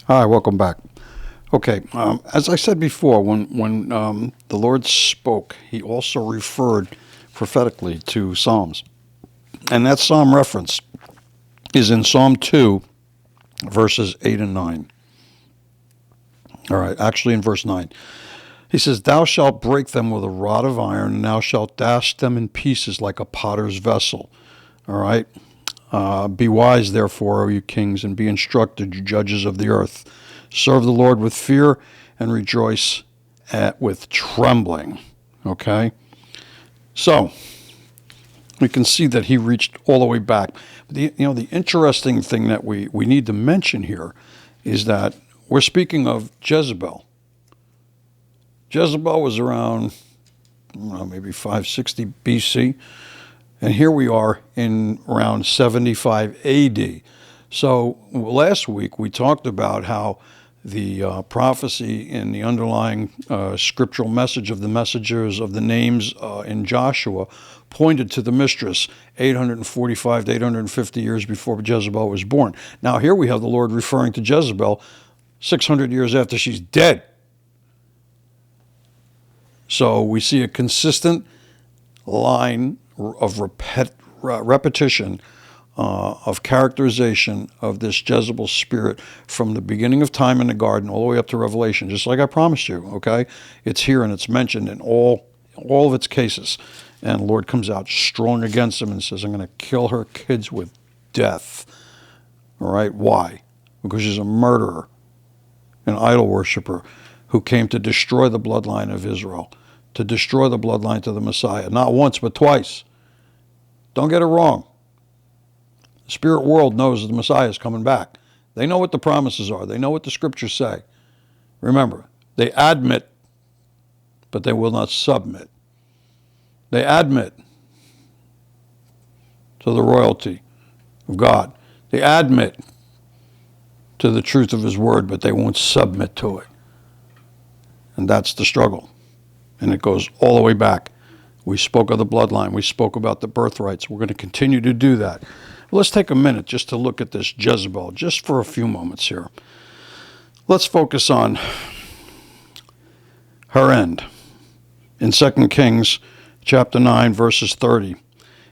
Hi, welcome back. Okay, as I said before, when the Lord spoke, He also referred prophetically to Psalms. And that Psalm reference is in Psalm 2, verses 8 and 9. All right, actually in verse 9. He says, "Thou shalt break them with a rod of iron, and thou shalt dash them in pieces like a potter's vessel." All right? Be wise, therefore, O you kings, and be instructed, you judges of the earth. Serve the Lord with fear and rejoice with trembling. Okay? So, we can see that he reached all the way back. The interesting thing that we need to mention here is that we're speaking of Jezebel. Jezebel was around, maybe 560 BC. And here we are in around 75 AD. So last week we talked about how the prophecy in the underlying scriptural message of the messengers of the names in Joshua pointed to the mistress 845 to 850 years before Jezebel was born. Now here we have the Lord referring to Jezebel 600 years after she's dead. So we see a consistent line of repetition of characterization of this Jezebel spirit from the beginning of time in the garden all the way up to Revelation, just like I promised you, okay? It's here and it's mentioned in all of its cases. And the Lord comes out strong against them and says, I'm going to kill her kids with death. All right? Why? Because she's a murderer, an idol worshiper who came to destroy the bloodline of Israel, to destroy the bloodline to the Messiah, not once but twice. Don't get it wrong. The spirit world knows that the Messiah is coming back. They know what the promises are. They know what the scriptures say. Remember, they admit, but they will not submit. They admit to the royalty of God. They admit to the truth of His word, but they won't submit to it. And that's the struggle. And it goes all the way back. We spoke of the bloodline. We spoke about the birthrights. We're going to continue to do that. Let's take a minute just to look at this Jezebel, just for a few moments here. Let's focus on her end. In 2 Kings chapter 9, verses 30,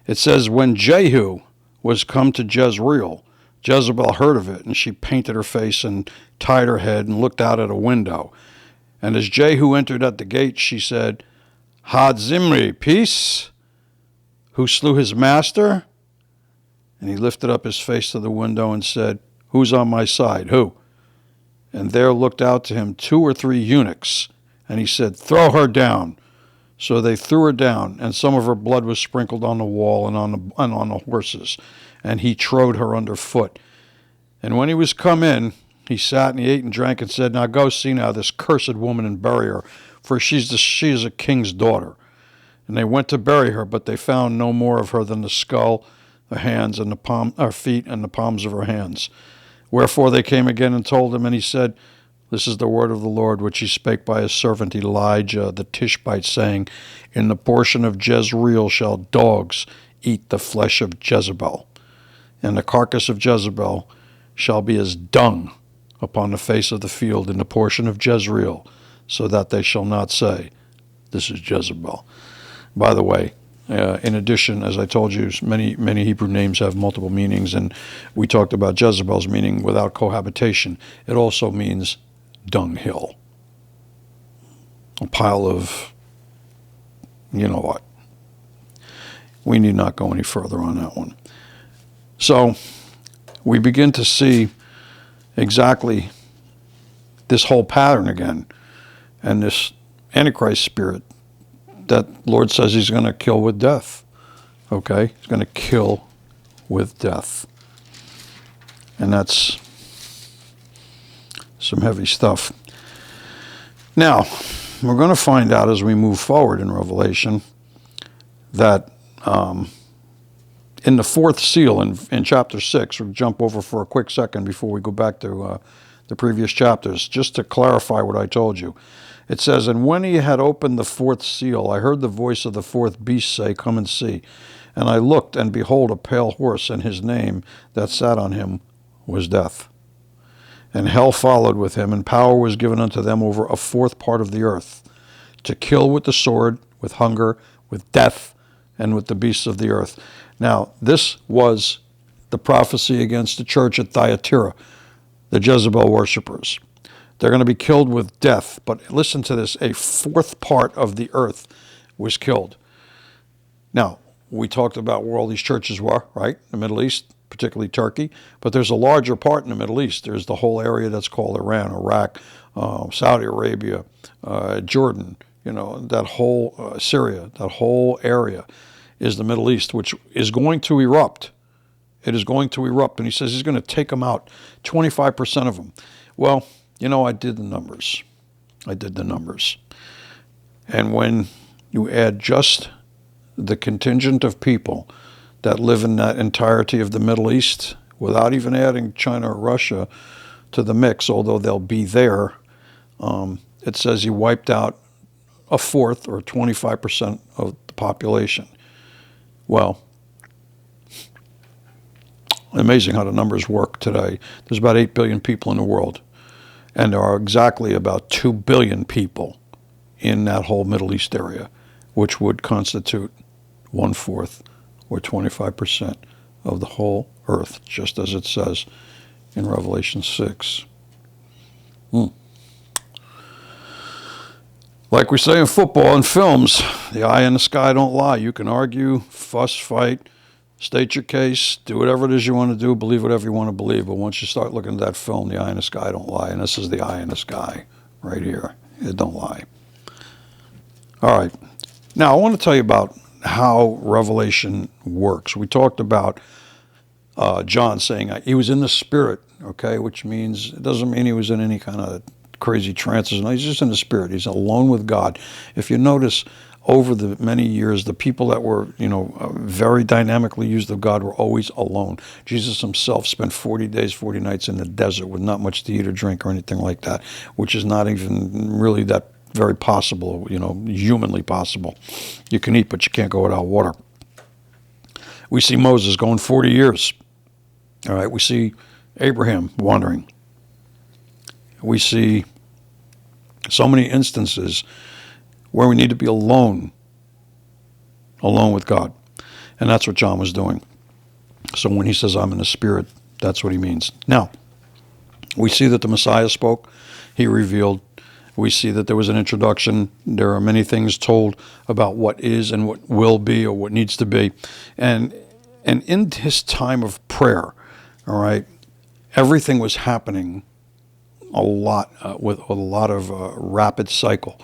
it says, when Jehu was come to Jezreel, Jezebel heard of it, and she painted her face and tied her head and looked out at a window. And as Jehu entered at the gate, she said, Had Zimri, peace, who slew his master? And he lifted up his face to the window and said, Who's on my side? Who? And there looked out to him 2 or 3 eunuchs, and he said, Throw her down. So they threw her down, and some of her blood was sprinkled on the wall and on the horses, and he trode her underfoot. And when he was come in, he sat and he ate and drank and said, Now go see now this cursed woman and bury her, for she is a king's daughter. And they went to bury her, but they found no more of her than the skull, the hands, and her feet, and the palms of her hands. Wherefore they came again and told him, and he said, This is the word of the Lord, which he spake by his servant Elijah the Tishbite, saying, In the portion of Jezreel shall dogs eat the flesh of Jezebel, and the carcass of Jezebel shall be as dung upon the face of the field in the portion of Jezreel, so that they shall not say, This is Jezebel. By the way, in addition, as I told you, many Hebrew names have multiple meanings, and we talked about Jezebel's meaning without cohabitation. It also means dunghill, a pile of, you know what. We need not go any further on that one. So we begin to see exactly this whole pattern again, and this Antichrist spirit that Lord says he's going to kill with death. Okay? He's going to kill with death. And that's some heavy stuff. Now, we're going to find out as we move forward in Revelation that in the 4th seal in chapter 6, we'll jump over for a quick second before we go back to the previous chapters, just to clarify what I told you. It says, And when he had opened the 4th seal, I heard the voice of the 4th beast say, Come and see. And I looked, and behold, a pale horse, and his name that sat on him was Death. And hell followed with him, and power was given unto them over a fourth part of the earth, to kill with the sword, with hunger, with death, and with the beasts of the earth. Now, this was the prophecy against the church at Thyatira, the Jezebel worshippers. They're going to be killed with death. But listen to this, a fourth part of the earth was killed. Now, we talked about where all these churches were, right? The Middle East, particularly Turkey. But there's a larger part in the Middle East. There's the whole area that's called Iran, Iraq, Saudi Arabia, Jordan, that whole Syria, that whole area is the Middle East, which is going to erupt. It is going to erupt. And he says he's going to take them out, 25% of them. Well, I did the numbers. And when you add just the contingent of people that live in that entirety of the Middle East, without even adding China or Russia to the mix, although they'll be there, it says he wiped out a fourth or 25% of the population. Well, amazing how the numbers work today. There's about 8 billion people in the world, and there are exactly about 2 billion people in that whole Middle East area, which would constitute 1/4 or 25% of the whole earth, just as it says in Revelation 6. Like we say in football and films, the eye in the sky don't lie. You can argue, fuss, fight, state your case, do whatever it is you want to do, believe whatever you want to believe. But once you start looking at that film, the eye in the sky don't lie. And this is the eye in the sky right here. It don't lie. All right. Now, I want to tell you about how Revelation works. We talked about John saying he was in the Spirit, okay, which means, it doesn't mean he was in any kind of crazy trances. No, he's just in the Spirit. He's alone with God. If you notice, over the many years, the people that were, very dynamically used of God were always alone. Jesus himself spent 40 days, 40 nights in the desert with not much to eat or drink or anything like that, which is not even really that very possible, humanly possible. You can eat, but you can't go without water. We see Moses going 40 years. All right, we see Abraham wandering. We see so many instances where we need to be alone with God. And that's what John was doing. So when he says, I'm in the Spirit, that's what he means. Now, we see that the Messiah spoke. He revealed. We see that there was an introduction. There are many things told about what is and what will be or what needs to be. And in his time of prayer, all right, everything was happening a lot with a lot of rapid cycle.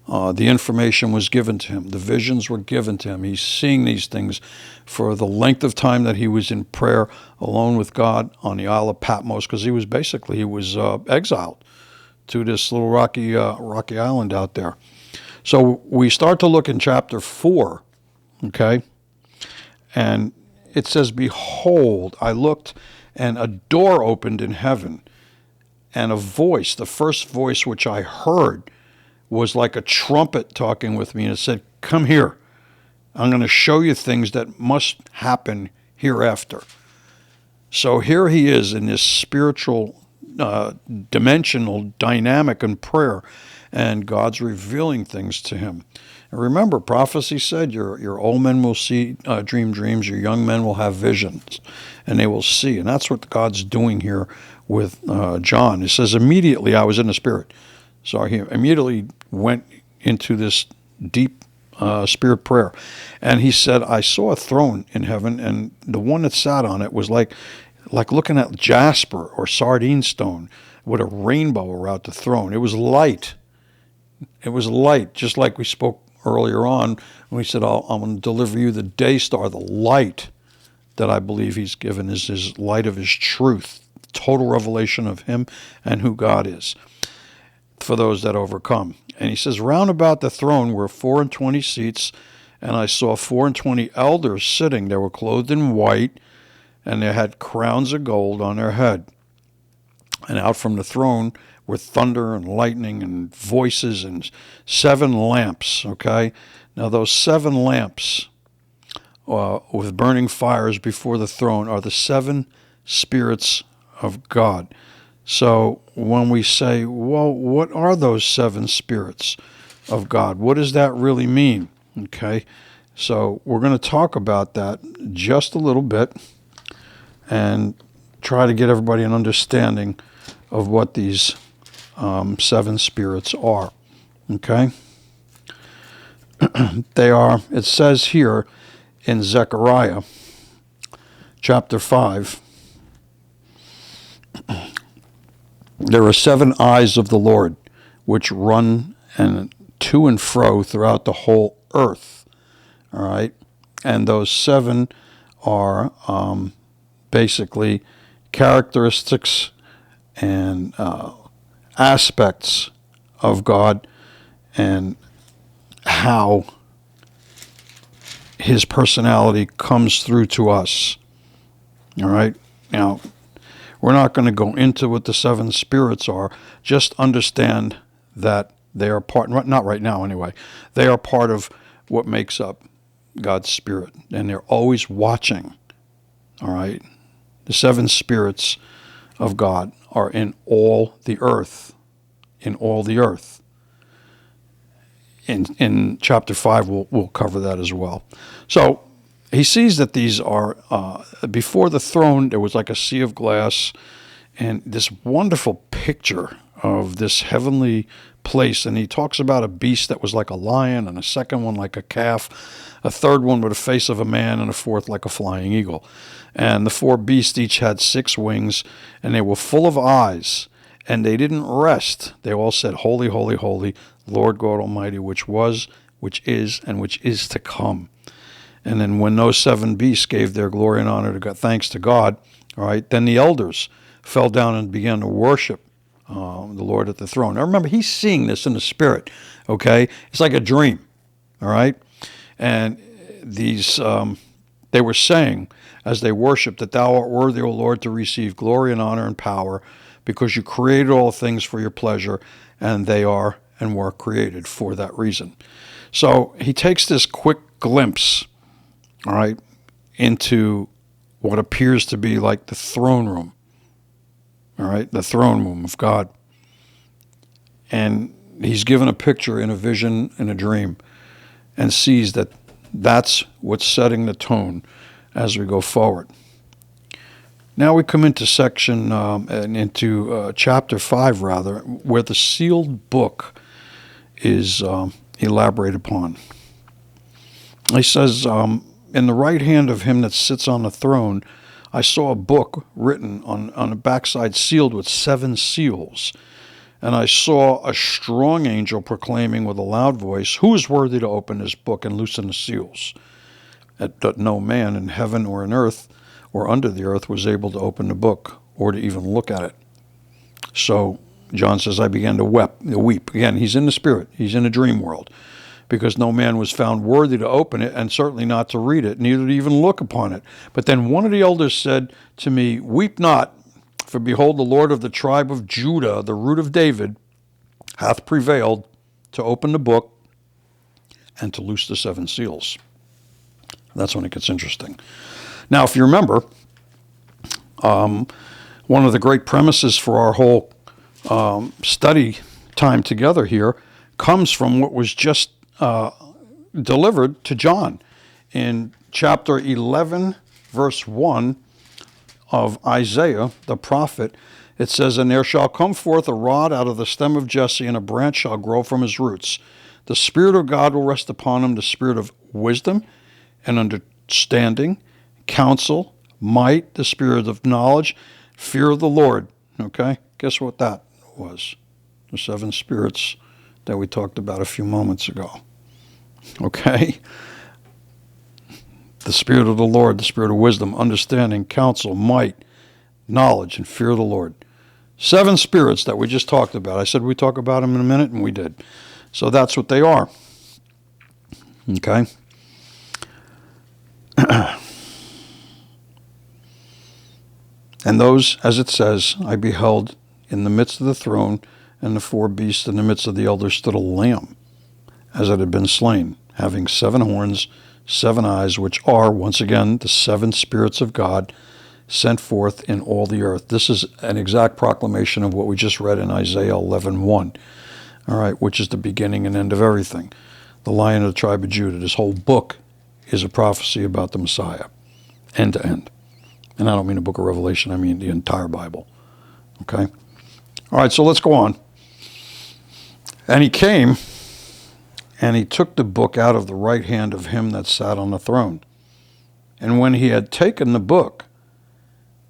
The information was given to him. The visions were given to him. He's seeing these things for the length of time that he was in prayer alone with God on the Isle of Patmos, because he was exiled to this little rocky island out there. So we start to look in chapter 4, okay? And it says, Behold, I looked, and a door opened in heaven, and a voice, the first voice which I heard, was like a trumpet talking with me, and it said, Come here. I'm going to show you things that must happen hereafter. So here he is in this spiritual dimensional dynamic in prayer, and God's revealing things to him. And remember, prophecy said your old men will see dream dreams, your young men will have visions, and they will see. And that's what God's doing here with John. It says, immediately I was in the Spirit. So he immediately went into this deep spirit prayer. And he said, I saw a throne in heaven, and the one that sat on it was like looking at jasper or sardine stone with a rainbow around the throne. It was light. It was light, just like we spoke earlier on when we said, I'm going to deliver you the day star. The light that I believe he's given is his light of his truth, total revelation of him and who God is for those that overcome. And he says, round about the throne were 24 seats, and I saw 24 elders sitting. They were clothed in white, and they had crowns of gold on their head. And out from the throne were thunder and lightning and voices and 7 lamps, okay? Now those 7 lamps with burning fires before the throne are the 7 spirits of God. So when we say, well, what are those seven spirits of God? What does that really mean? Okay, so we're going to talk about that just a little bit and try to get everybody an understanding of what these seven spirits are. Okay, they are, it says here in Zechariah chapter 5, there are seven eyes of the Lord which run to and fro throughout the whole earth. All right, and those seven are basically characteristics and aspects of God and how his personality comes through to us. All right, now we're not going to go into what the seven spirits are. Just understand that they are part, not right now anyway, they are part of what makes up God's spirit, and they're always watching. All right, the seven spirits of God are in all the earth, in all the earth. In chapter 5, we'll cover that as well. So he sees that these are, before the throne, there was like a sea of glass and this wonderful picture of this heavenly place. And he talks about a beast that was like a lion, and a second one like a calf, a third one with a face of a man, and a fourth like a flying eagle. And the four beasts each had 6 wings, and they were full of eyes, and they didn't rest. They all said, Holy, holy, holy, Lord God Almighty, which was, which is, and which is to come. And then when those 7 beasts gave their glory and honor to God, thanks to God, all right, then the elders fell down and began to worship the Lord at the throne. Now remember, he's seeing this in the spirit, okay? It's like a dream, all right? And these, they were saying, as they worshiped, that thou art worthy, O Lord, to receive glory and honor and power, because you created all things for your pleasure, and they are and were created for that reason. So he takes this quick glimpse, all right, into what appears to be like the throne room, all right, the throne room of God. And he's given a picture in a vision, in a dream, and sees that that's what's setting the tone as we go forward. Now we come into chapter 5, rather, where the sealed book is elaborated upon. He says, in the right hand of him that sits on the throne, I saw a book written on the backside, sealed with 7 seals. And I saw a strong angel proclaiming with a loud voice, Who is worthy to open this book and loosen the seals? That no man in heaven or in earth or under the earth was able to open the book or to even look at it. So John says, I began to weep. Again, he's in the spirit. He's in a dream world, because no man was found worthy to open it, and certainly not to read it, neither to even look upon it. But then one of the elders said to me, Weep not, for behold, the Lord of the tribe of Judah, the root of David, hath prevailed to open the book and to loose the 7 seals. That's when it gets interesting. Now, if you remember, one of the great premises for our whole study time together here comes from what was just delivered to John in chapter 11, verse 1 of Isaiah, the prophet. It says, And there shall come forth a rod out of the stem of Jesse, and a branch shall grow from his roots. The Spirit of God will rest upon him, the spirit of wisdom and understanding, counsel, might, the spirit of knowledge, fear of the Lord. Okay? Guess what that was? The 7 spirits that we talked about a few moments ago. Okay? The Spirit of the Lord, the spirit of wisdom, understanding, counsel, might, knowledge, and fear of the Lord. 7 spirits that we just talked about. I said we'd talk about them in a minute, and we did. So that's what they are. Okay? And those, as it says, I beheld in the midst of the throne and the 4 beasts in the midst of the elders stood a lamb, as it had been slain, having 7 horns, 7 eyes, which are, once again, the 7 spirits of God, sent forth in all the earth. This is an exact proclamation of what we just read in Isaiah 11:1. All right, which is the beginning and end of everything. The Lion of the tribe of Judah. This whole book is a prophecy about the Messiah, end to end. And I don't mean the book of Revelation, I mean the entire Bible. Okay? All right, so let's go on. And he came, and he took the book out of the right hand of him that sat on the throne. And when he had taken the book,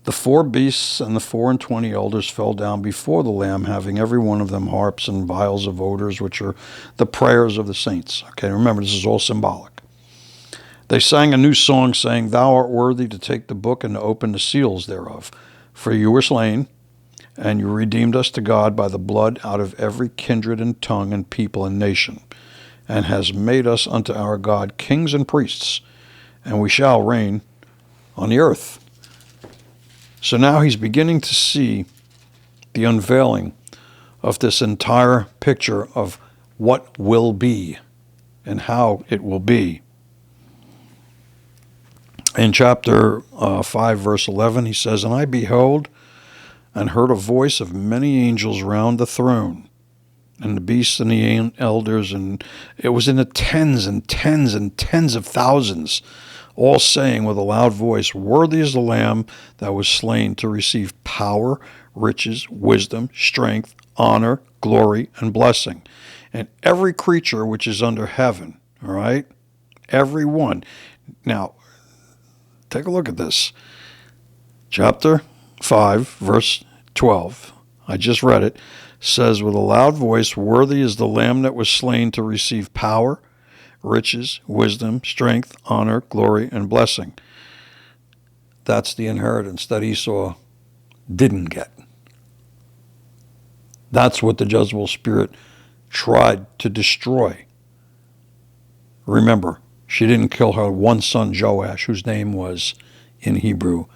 the 4 beasts and the 24 elders fell down before the Lamb, having every one of them harps and vials of odors, which are the prayers of the saints. Okay, remember, this is all symbolic. They sang a new song, saying, Thou art worthy to take the book and to open the seals thereof. For you were slain, and you redeemed us to God by the blood out of every kindred and tongue and people and nation, and has made us unto our God kings and priests, and we shall reign on the earth. So now he's beginning to see the unveiling of this entire picture of what will be and how it will be. In chapter 5, verse 11, he says, And I beheld and heard a voice of many angels round the throne, and the beasts and the elders, and it was in the tens and tens and tens of thousands, all saying with a loud voice, Worthy is the Lamb that was slain to receive power, riches, wisdom, strength, honor, glory, and blessing. And every creature which is under heaven, all right? Every one. Now, take a look at this. Chapter 5, verse 12. I just read it. Says with a loud voice, Worthy is the Lamb that was slain to receive power, riches, wisdom, strength, honor, glory, and blessing. That's the inheritance that Esau didn't get. That's what the Jezebel spirit tried to destroy. Remember, she didn't kill her one son, Joash, whose name was, in Hebrew,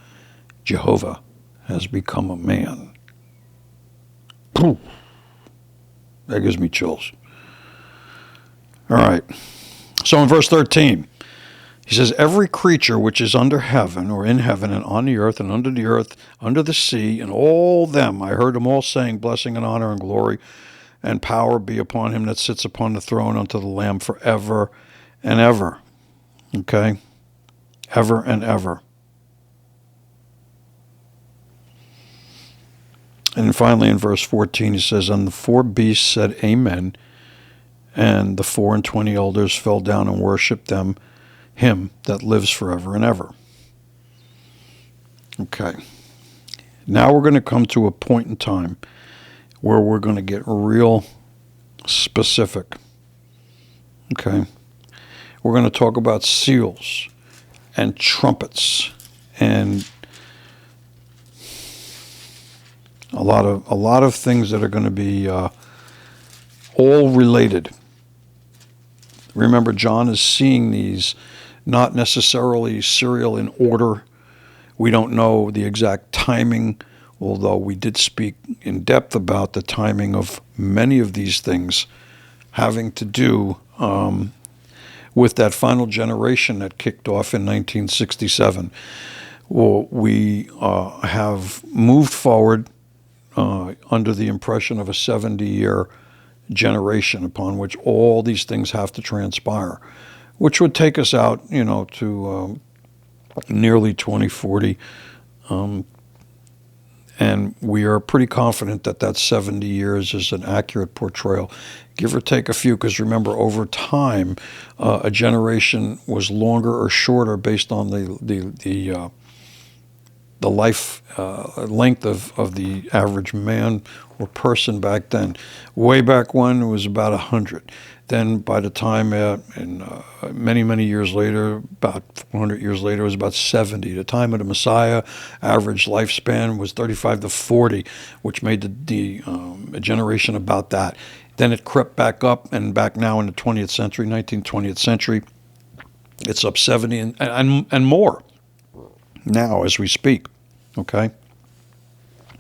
Jehovah has become a man. Poof. That gives me chills. All right. So in verse 13, he says, Every creature which is under heaven, or in heaven, and on the earth, and under the earth, under the sea, and all them, I heard them all saying, Blessing and honor and glory and power be upon him that sits upon the throne unto the Lamb forever and ever. Okay? Ever and ever. And finally in verse 14 he says, And the 4 beasts said, Amen. And the 24 elders fell down and worshipped him that lives forever and ever. Okay. Now we're going to come to a point in time where we're going to get real specific. Okay. We're going to talk about seals and trumpets and a lot of things that are going to be all related. Remember, John is seeing these not necessarily serial in order. We don't know the exact timing, although we did speak in depth about the timing of many of these things having to do with that final generation that kicked off in 1967. Well, we have moved forward under the impression of a 70-year generation upon which all these things have to transpire, which would take us out, to nearly 2040. And we are pretty confident that 70 years is an accurate portrayal, give or take a few, because remember, over time, a generation was longer or shorter based on the life length of the average man or person back then. Way back when, it was about 100. Then by the time, many, many years later, about 400 years later, it was about 70. The time of the Messiah, average lifespan was 35 to 40, which made the generation about that. Then it crept back up, and back now in the 20th century, 19th, 20th century, it's up 70 and more now as we speak. Okay?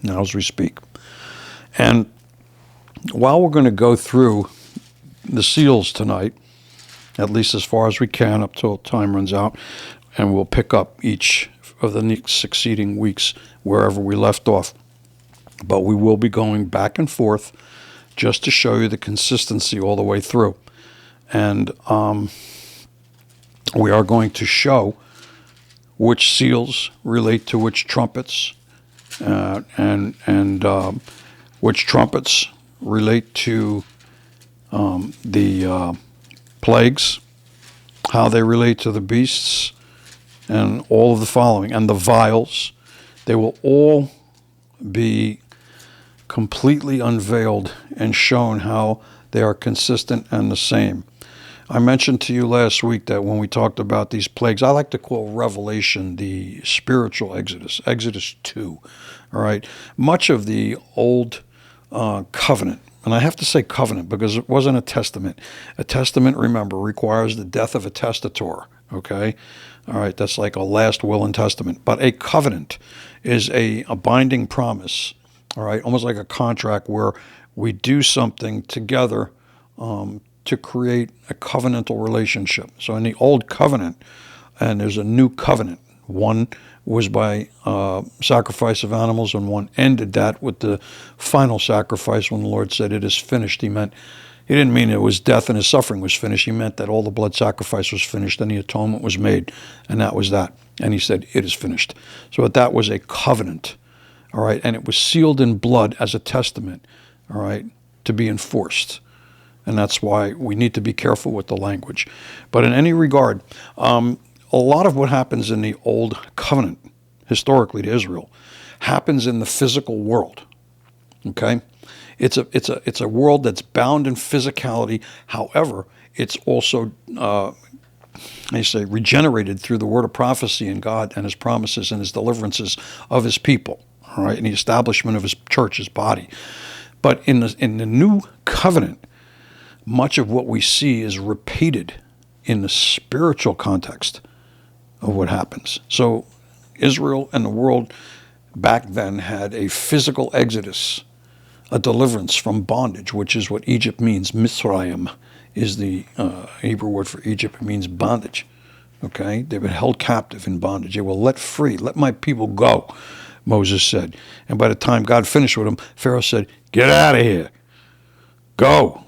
Now as we speak. And while we're going to go through the seals tonight, at least as far as we can up till time runs out, and we'll pick up each of the next succeeding weeks wherever we left off. But we will be going back and forth just to show you the consistency all the way through. And we are going to show which seals relate to which trumpets, and which trumpets relate to the plagues, how they relate to the beasts, and all of the following. And the vials, they will all be completely unveiled and shown how they are consistent and the same. I mentioned to you last week that when we talked about these plagues, I like to call Revelation the spiritual Exodus, Exodus 2. All right. Much of the old covenant, and I have to say covenant because it wasn't a testament. A testament, remember, requires the death of a testator. Okay. All right. That's like a last will and testament. But a covenant is a binding promise. All right. Almost like a contract where we do something together to create a covenantal relationship. So in the old covenant, and there's a new covenant. One was by sacrifice of animals, and one ended that with the final sacrifice when the Lord said, "It is finished." He didn't mean it was death and his suffering was finished. He meant that all the blood sacrifice was finished and the atonement was made, and that was that. And he said, "It is finished." So that was a covenant, all right? And it was sealed in blood as a testament, all right, to be enforced. And that's why we need to be careful with the language. But in any regard, a lot of what happens in the old covenant, historically to Israel, happens in the physical world. Okay? It's a world that's bound in physicality. However, it's also regenerated through the word of prophecy and God and his promises and his deliverances of his people, all right, and the establishment of his church, his body. But in the new covenant, much of what we see is repeated in the spiritual context of what happens. So Israel and the world back then had a physical exodus, a deliverance from bondage, which is what Egypt means. Mitzrayim is the Hebrew word for Egypt. It means bondage. Okay? They've been held captive in bondage. They were let free. Let my people go, Moses said. And by the time God finished with them, Pharaoh said, "Get out of here. Go."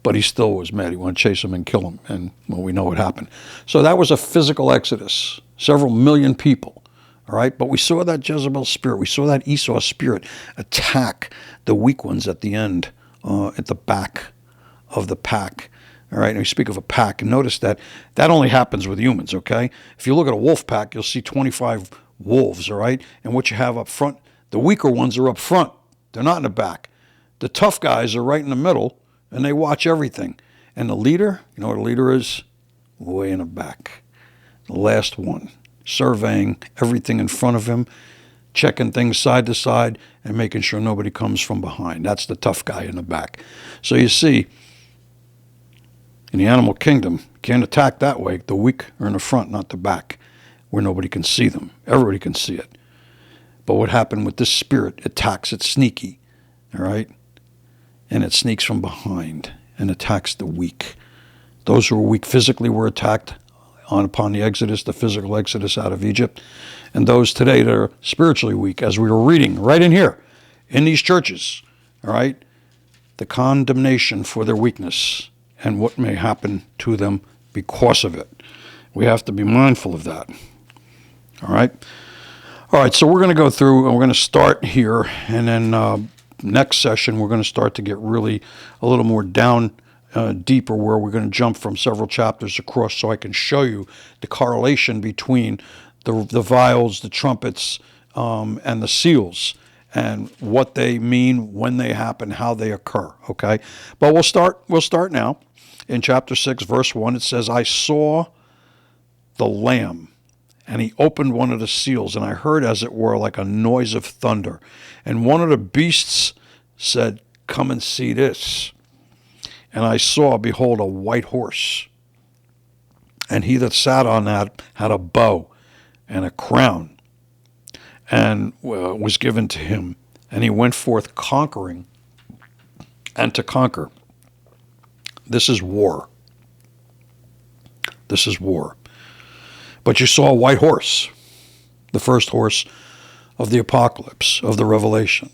But he still was mad. He wanted to chase him and kill him. And, well, we know what happened. So that was a physical exodus. Several million people. All right? But we saw that Jezebel spirit. We saw that Esau spirit attack the weak ones at the end, at the back of the pack. All right? And we speak of a pack. And notice that only happens with humans, okay? If you look at a wolf pack, you'll see 25 wolves, all right? And what you have up front, the weaker ones are up front. They're not in the back. The tough guys are right in the middle. And they watch everything. And the leader, you know what a leader is? Way in the back. The last one. Surveying everything in front of him, checking things side to side, and making sure nobody comes from behind. That's the tough guy in the back. So you see, in the animal kingdom, you can't attack that way. The weak are in the front, not the back, where nobody can see them. Everybody can see it. But what happened with this spirit, it attacks, it's sneaky. All right? And it sneaks from behind and attacks the weak. Those who were weak physically were attacked upon the exodus, the physical exodus out of Egypt. And those today that are spiritually weak, as we were reading right in here, in these churches, all right, the condemnation for their weakness and what may happen to them because of it. We have to be mindful of that. All right? All right, so we're going to go through, and we're going to start here, and then next session, we're going to start to get really a little more down deeper, where we're going to jump from several chapters across so I can show you the correlation between the vials, the trumpets, and the seals, and what they mean, when they happen, how they occur, okay? But we'll start now. In chapter 6, verse 1, it says, "I saw the Lamb, and he opened one of the seals, and I heard, as it were, like a noise of thunder. And one of the beasts said, 'Come and see this.' And I saw, behold, a white horse. And he that sat on that had a bow and a crown, and was given to him. And he went forth conquering and to conquer." This is war. This is war. "But you saw a white horse, the first horse of the apocalypse, of the Revelation.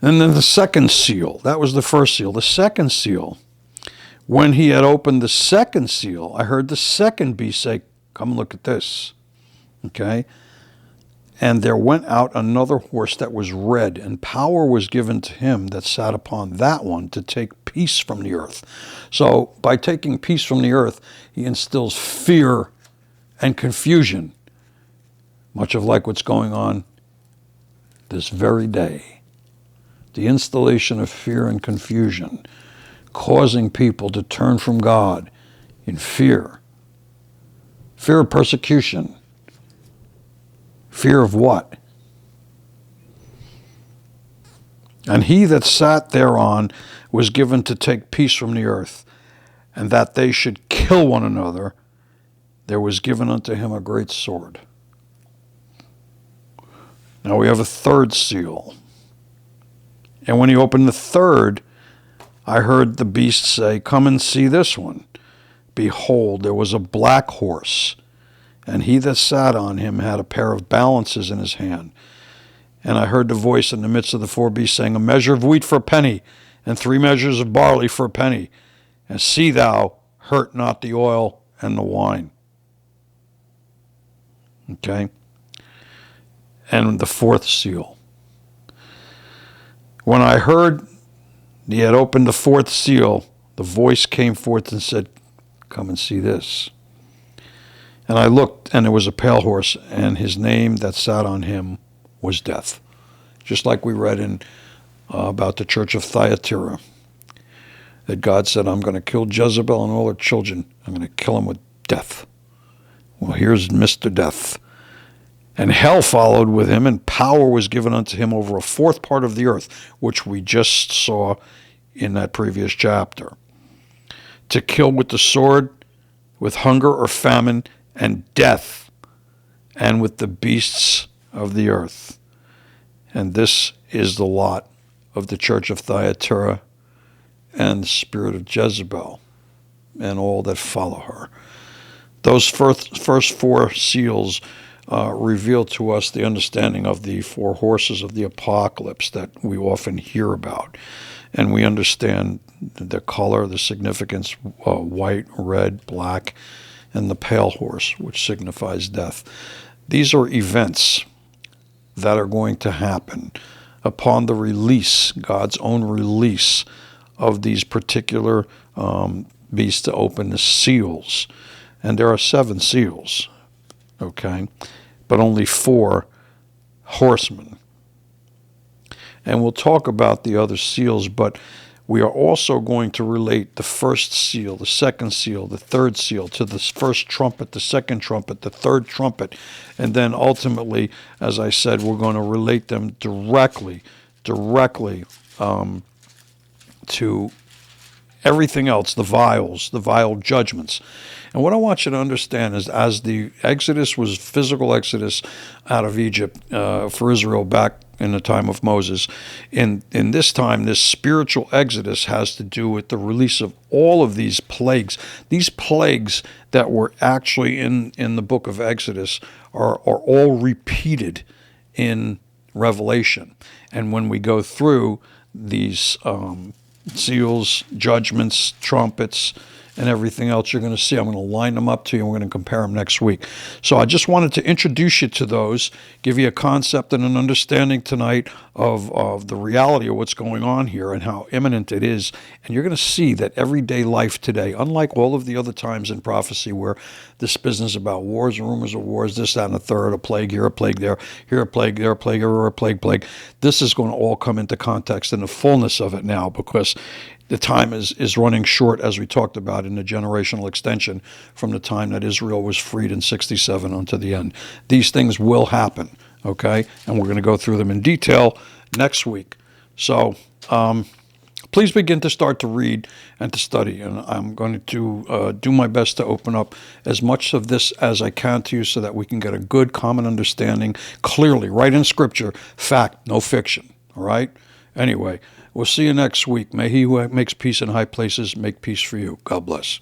And then the second seal, that was the first seal. The second seal, when he had opened the second seal, I heard the second beast say, come look at this. Okay? And there went out another horse that was red, and power was given to him that sat upon that one to take peace from the earth. So by taking peace from the earth, he instills fear and confusion, much of like what's going on this very day. The installation of fear and confusion, causing people to turn from God in fear. Fear of persecution. Fear of what? And he that sat thereon was given to take peace from the earth, and that they should kill one another. There was given unto him a great sword. Now we have a third seal. And when he opened the third, I heard the beast say, come and see this one. Behold, there was a black horse, and he that sat on him had a pair of balances in his hand. And I heard the voice in the midst of the four beasts saying, a measure of wheat for a penny, and 3 measures of barley for a penny. And see thou hurt not the oil and the wine. Okay? And the fourth seal. When I heard he had opened the fourth seal, the voice came forth and said, come and see this. And I looked, and it was a pale horse, and his name that sat on him was Death. Just like we read in about the church of Thyatira, that God said, I'm going to kill Jezebel and all her children. I'm going to kill them with death. Well, here's Mr. Death. And hell followed with him, and power was given unto him over a fourth part of the earth, which we just saw in that previous chapter, to kill with the sword, with hunger or famine, and death, and with the beasts of the earth. And this is the lot of the church of Thyatira and the spirit of Jezebel and all that follow her. Those first 4 seals reveal to us the understanding of the 4 horses of the apocalypse that we often hear about. And we understand the color, the significance, white, red, black, and the pale horse, which signifies death. These are events that are going to happen upon the release, God's own release of these particular beasts to open the seals. And there are 7 seals, okay, but only 4 horsemen. And we'll talk about the other seals, but we are also going to relate the first seal, the second seal, the third seal to the first trumpet, the second trumpet, the third trumpet. And then ultimately, as I said, we're going to relate them directly to everything else, the vial judgments. And what I want you to understand is, as the Exodus was physical exodus out of Egypt for Israel back in the time of Moses, in this time, this spiritual exodus has to do with the release of all of these plagues. These plagues that were actually in the book of Exodus are all repeated in Revelation. And when we go through these seals, judgments, trumpets, and everything else you're going to see, I'm going to line them up to you, and we're going to compare them next week. So I just wanted to introduce you to those, give you a concept and an understanding tonight of the reality of what's going on here and how imminent it is. And you're going to see that everyday life today, unlike all of the other times in prophecy where this business about wars and rumors of wars, this, that, and the third, a plague here, a plague there, here a plague, there a plague, here a plague, this is going to all come into context in the fullness of it now, because the time is running short, as we talked about in the generational extension from the time that Israel was freed in 67 unto the end. These things will happen, okay? And we're going to go through them in detail next week. So please begin to start to read and to study. And I'm going to do my best to open up as much of this as I can to you so that we can get a good common understanding clearly, right in Scripture, fact, no fiction, all right? Anyway, we'll see you next week. May he who makes peace in high places make peace for you. God bless.